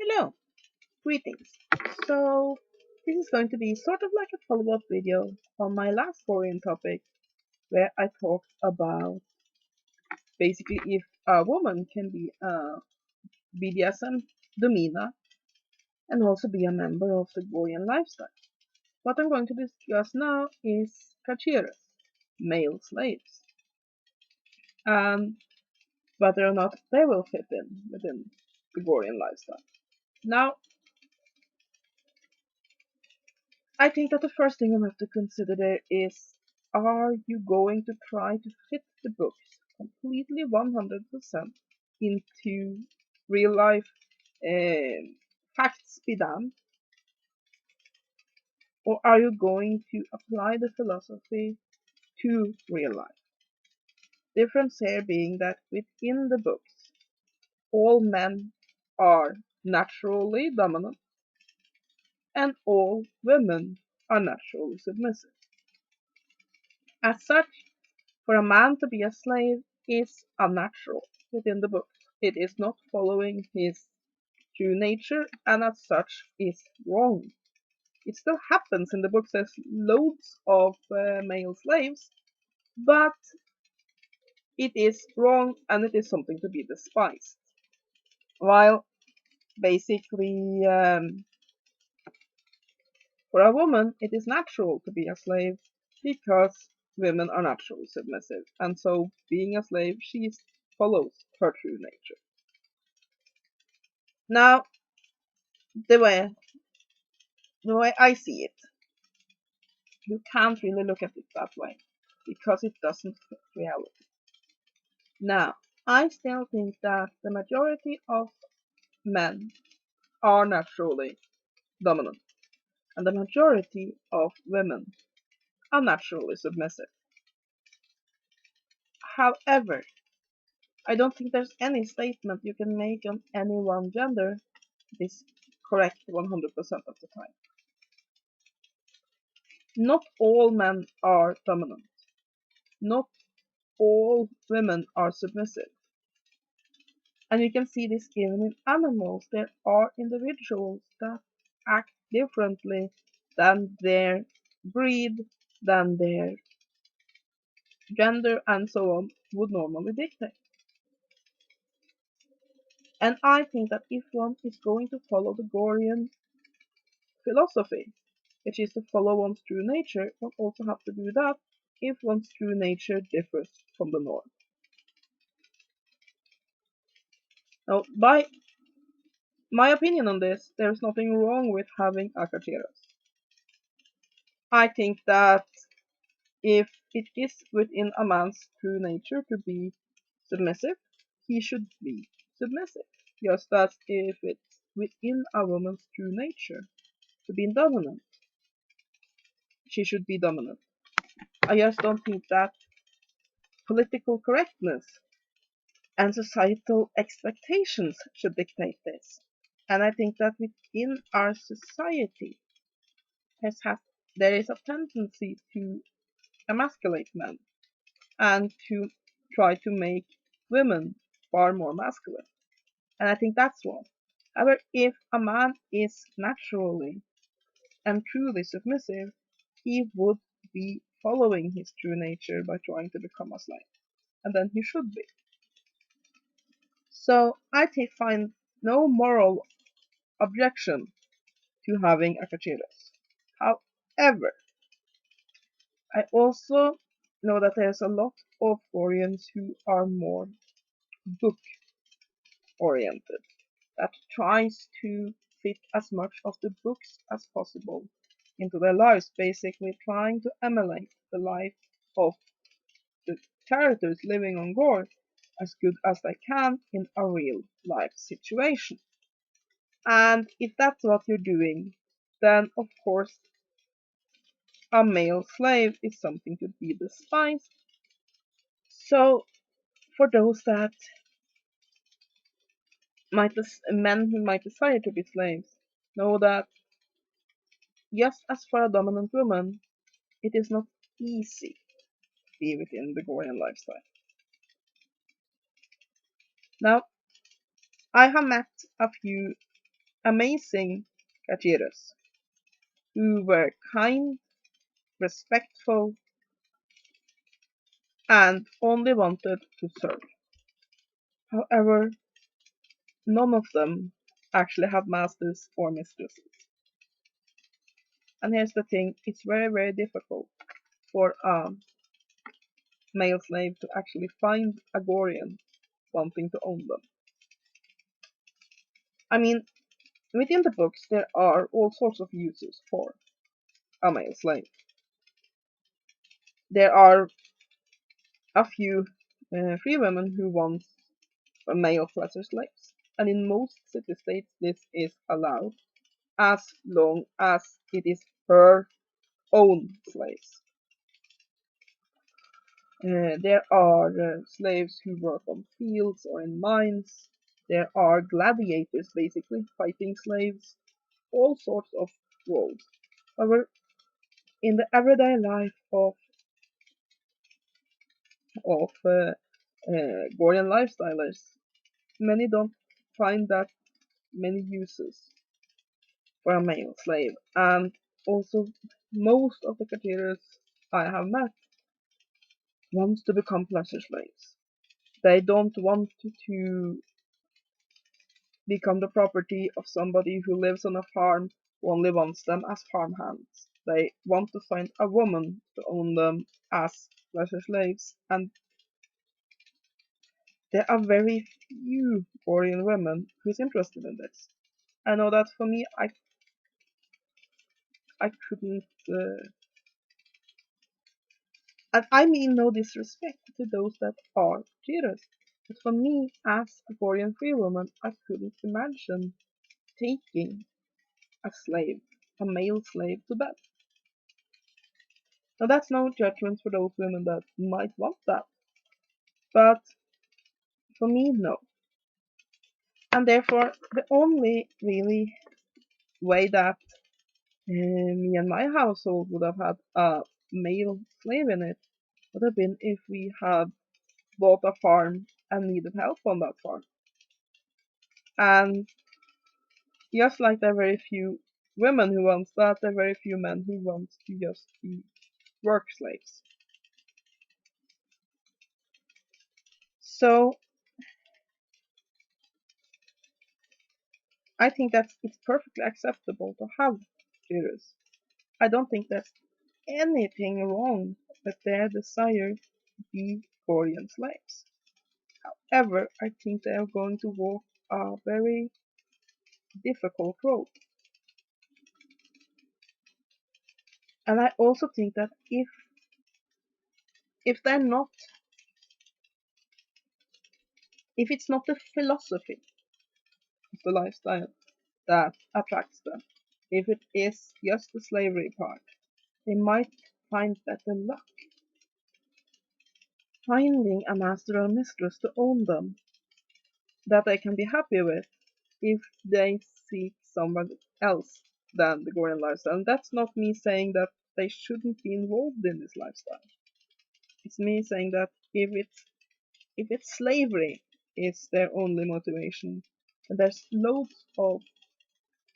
Hello, greetings. So, this is going to be sort of like a follow-up video on my last Gorean topic, where I talked about basically if a woman can be a BDSM domina and also be a member of the Gorean lifestyle. What I'm going to discuss now is kajirus, male slaves, and whether or not they will fit in within the Gorean lifestyle. Now, I think that the first thing you have to consider there is, are you going to try to fit the books completely 100% into real life facts be damned, or are you going to apply the philosophy to real life? Difference here being that within the books, all men are naturally dominant and all women are naturally submissive. As such, for a man to be a slave is unnatural within the book. It is not following his true nature and as such is wrong. It still happens in the book. There's loads of male slaves, but it is wrong and it is something to be despised. While basically, for a woman, it is natural to be a slave because women are naturally submissive, and so being a slave, she follows her true nature. Now, the way the way I see it, you can't really look at it that way because it doesn't fit reality. Now, I still think that the majority of men are naturally dominant, and the majority of women are naturally submissive. However, I don't think there's any statement you can make on any one gender that is correct 100% of the time. Not all men are dominant. Not all women are submissive. And you can see this even in animals. There are individuals that act differently than their breed, than their gender, and so on would normally dictate. And I think that if one is going to follow the Gorean philosophy, which is to follow one's true nature, one also have to do that if one's true nature differs from the norm. Now, by my opinion on this, there's nothing wrong with having a kajirus. I think that if it is within a man's true nature to be submissive, he should be submissive. Just as if it's within a woman's true nature to be dominant, she should be dominant. I just don't think that political correctness and societal expectations should dictate this. And I think that within our society has had, there is a tendency to emasculate men and to try to make women far more masculine. And I think that's wrong. However, if a man is naturally and truly submissive, he would be following his true nature by trying to become a slave. And then he should be. So find no moral objection to having a kajirus. However, I also know that there's a lot of Koreans who are more book oriented, that tries to fit as much of the books as possible into their lives, basically trying to emulate the life of the characters living on Gore as good as they can in a real life situation. And if that's what you're doing, then of course a male slave is something to be despised. So for those that men who might desire to be slaves, know that just as for a dominant woman, it is not easy to be within the Gorean lifestyle. Now, I have met a few amazing kajirus who were kind, respectful, and only wanted to serve. However, none of them actually had masters or mistresses. And here's the thing, it's very, very difficult for a male slave to actually find a Gorean wanting to own them. I mean, within the books there are all sorts of uses for a male slave. There are a few free women who want a male pleasure slaves, and in most city-states this is allowed as long as it is her own slaves. There are slaves who work on fields or in mines. There are gladiators, basically, fighting slaves, all sorts of roles. However, in the everyday life of Gorean lifestylers, many don't find that many uses for a male slave, and also most of the kajirus I have met wants to become pleasure slaves. They don't want to become the property of somebody who lives on a farm who only wants them as farmhands. They want to find a woman to own them as pleasure slaves, and there are very few Korean women who's interested in this. I know that for me, I couldn't, and I mean no disrespect to those that are cheaters, but for me, as a Korean free woman, I couldn't imagine taking a slave, a male slave, to bed. Now that's no judgment for those women that might want that, but for me, no. And therefore, the only really way that me and my household would have had a male slave in it would have been if we had bought a farm and needed help on that farm. And just like there are very few women who want that, there are very few men who want to just be work slaves. So I think that it's perfectly acceptable to have kajirus. I don't think there's anything wrong with their desire to be Korean slaves. However, I think they are going to walk a very difficult road. And I also think that if they're not, if it's not the philosophy of the lifestyle that attracts them, if it is just the slavery part, they might find better luck finding a master or mistress to own them that they can be happy with if they seek someone else than the Gorean lifestyle. And that's not me saying that they shouldn't be involved in this lifestyle. It's me saying that if it's slavery is their only motivation, and there's loads of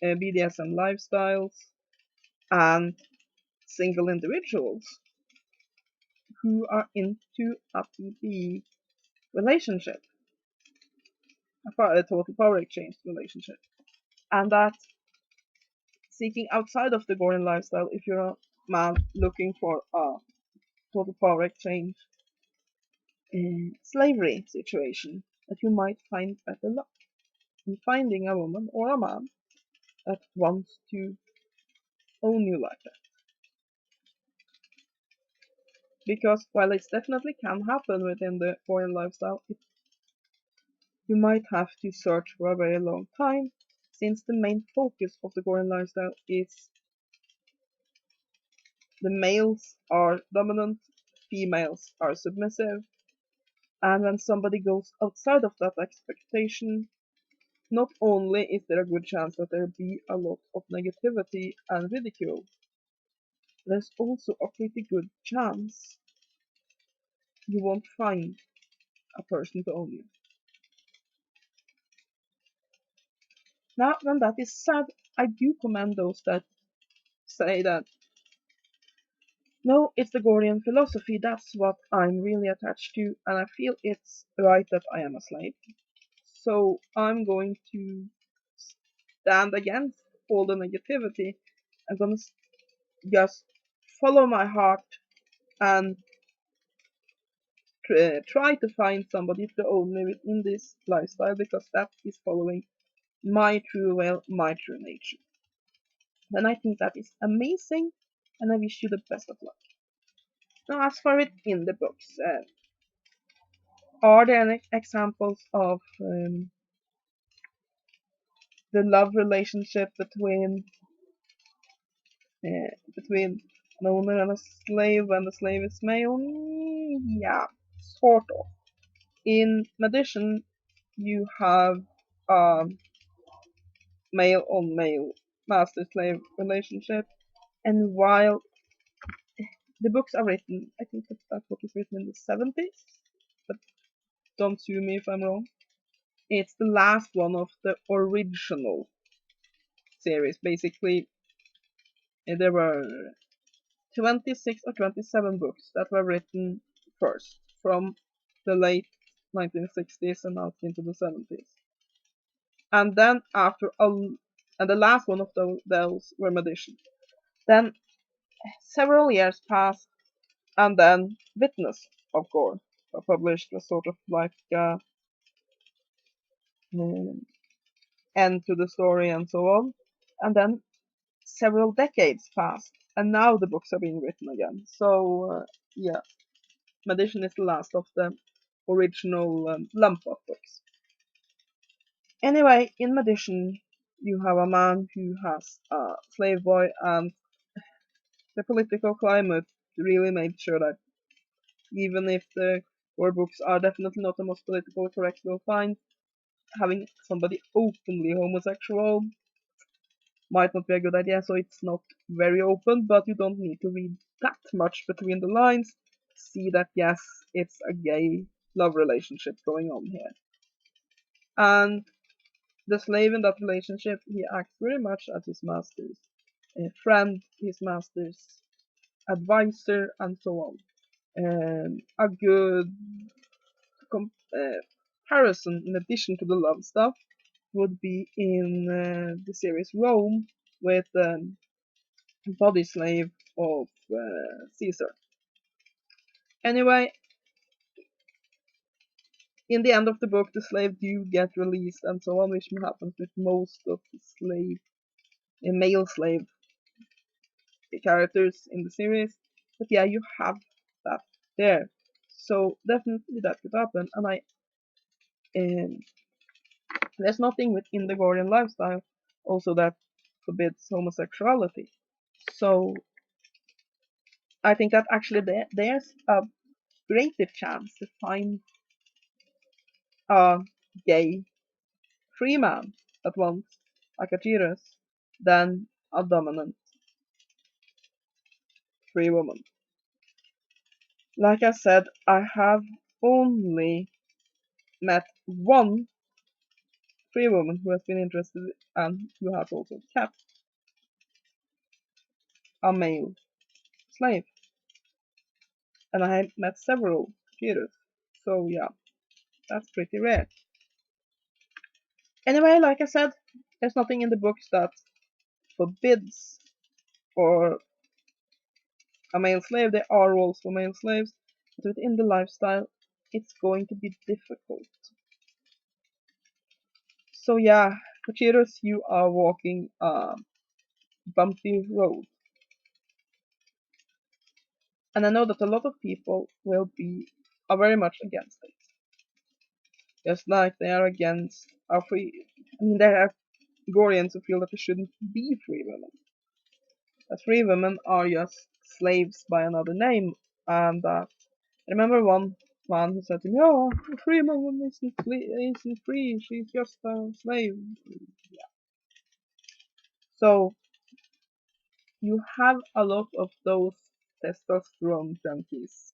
BDSM lifestyles and single individuals who are into a PB relationship, a total power exchange relationship, and that seeking outside of the Gorean lifestyle, if you're a man looking for a total power exchange slavery situation, that you might find better luck in finding a woman or a man that wants to own you like that. Because while it definitely can happen within the Gorean lifestyle, you might have to search for a very long time, since the main focus of the Gorean lifestyle is the males are dominant, females are submissive, and when somebody goes outside of that expectation, not only is there a good chance that there'll be a lot of negativity and ridicule, there's also a pretty good chance you won't find a person to own you. Now, when that is said, I do commend those that say that no, it's the Gorean philosophy, that's what I'm really attached to, and I feel it's right that I am a slave. So I'm going to stand against all the negativity. I'm gonna just follow my heart and try to find somebody to own me in this lifestyle because that is following my true will, my true nature. And I think that is amazing, and I wish you the best of luck. Now, as for it in the books, are there any examples of the love relationship between an owner and a slave when the slave is male? Yeah, sort of. In addition, you have a male on male master slave relationship, and while the books are written, I think that book is written in the 70s, but don't sue me if I'm wrong. It's the last one of the original series. Basically, there were 26 or 27 books that were written first from the late 1960s and out into the 70s. And then and the last one of those were Magician. Then several years passed, and then Witness of Gore published a sort of like um, end to the story and so on. And then several decades passed, and now the books are being written again. So yeah, Magician is the last of the original lump of books. Anyway, in Magician, you have a man who has a slave boy, and the political climate really made sure that even if the core books are definitely not the most politically correct you'll find, having somebody openly homosexual might not be a good idea, so it's not very open, but you don't need to read that much between the lines to see that yes, it's a gay love relationship going on here. And the slave in that relationship, he acts very much as his master's friend, his master's advisor, and so on. A good comparison, in addition to the love stuff, would be in the series Rome with body slave of Caesar. Anyway, in the end of the book, the slave do get released and so on, which happens with most of the male slave characters in the series. But yeah, you have that there. So definitely that could happen, and um, there's nothing within the Gorean lifestyle also that forbids homosexuality. So I think that actually there's a greater chance to find a gay free man at once, a kajirus, than a dominant free woman. Like I said, I have only met one free woman who has been interested and who has also kept a male slave, and I have met several kajirus. So yeah, that's pretty rare. Anyway, like I said, there's nothing in the books that forbids or a male slave. There are roles for male slaves, but within the lifestyle, it's going to be difficult. So yeah, Kajirus, you are walking a bumpy road. And I know that a lot of people are very much against it. Just like they are against our free, I mean, there are Goreans who feel that there shouldn't be free women. That free women are just slaves by another name. And I remember one man who said to me, "Oh, a free woman isn't free. She's just a slave." So you have a lot of those testosterone junkies,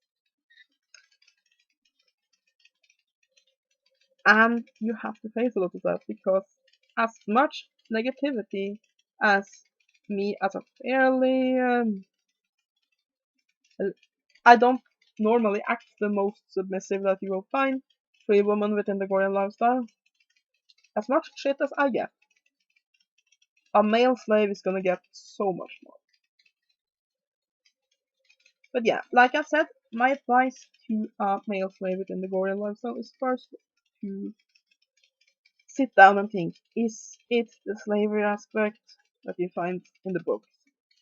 and you have to face a lot of that because as much negativity as me as a fairly I don't normally act the most submissive that you will find, free woman within the Gorean lifestyle. As much shit as I get, a male slave is gonna get so much more. But yeah, like I said, my advice to a male slave within the Gorean lifestyle is first to sit down and think, is it the slavery aspect that you find in the books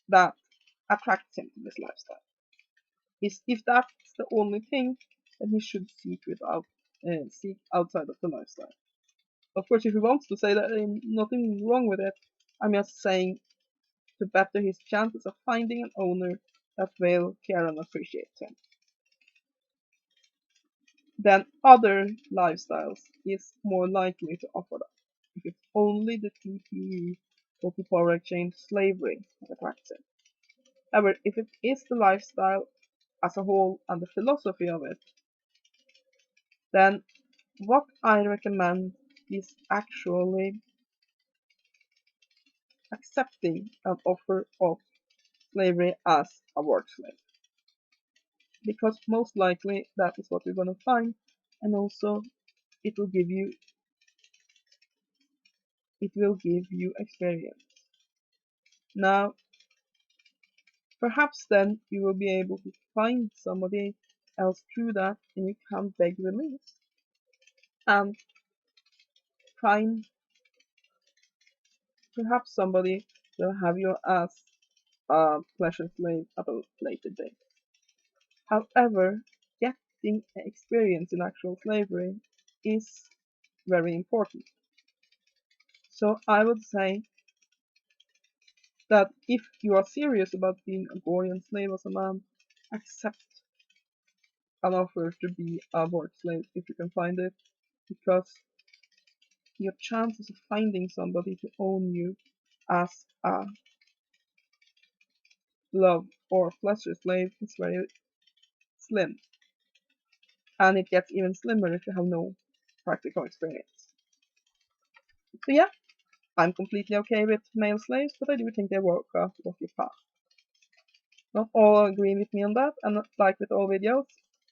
that attracts him to this lifestyle? Is if that's the only thing, then he should seek outside of the lifestyle. Of course, if he wants to say that there's nothing wrong with it, I'm just saying to better his chances of finding an owner that will care and appreciate him. Then other lifestyles is more likely to offer that. If it's only the TPE, total power exchange slavery that attracts him. However, if it is the lifestyle as a whole and the philosophy of it, then what I recommend is actually accepting an offer of slavery as a work slave. Because most likely that is what you're gonna find, and also it will give you experience. Now perhaps then you will be able to find somebody else through that and you can beg release and find perhaps somebody will have you as a pleasure slave at a later date. However, getting experience in actual slavery is very important. So I would say that if you are serious about being a Gorean slave as a man, accept an offer to be a work slave if you can find it, because your chances of finding somebody to own you as a love or pleasure slave is very slim, and it gets even slimmer if you have no practical experience. So yeah, I'm completely okay with male slaves, but I do think they walk a rocky path. Not all agree with me on that, and like with all videos,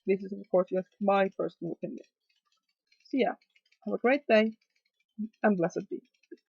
this is of course just my personal opinion. So yeah, have a great day, and blessed be.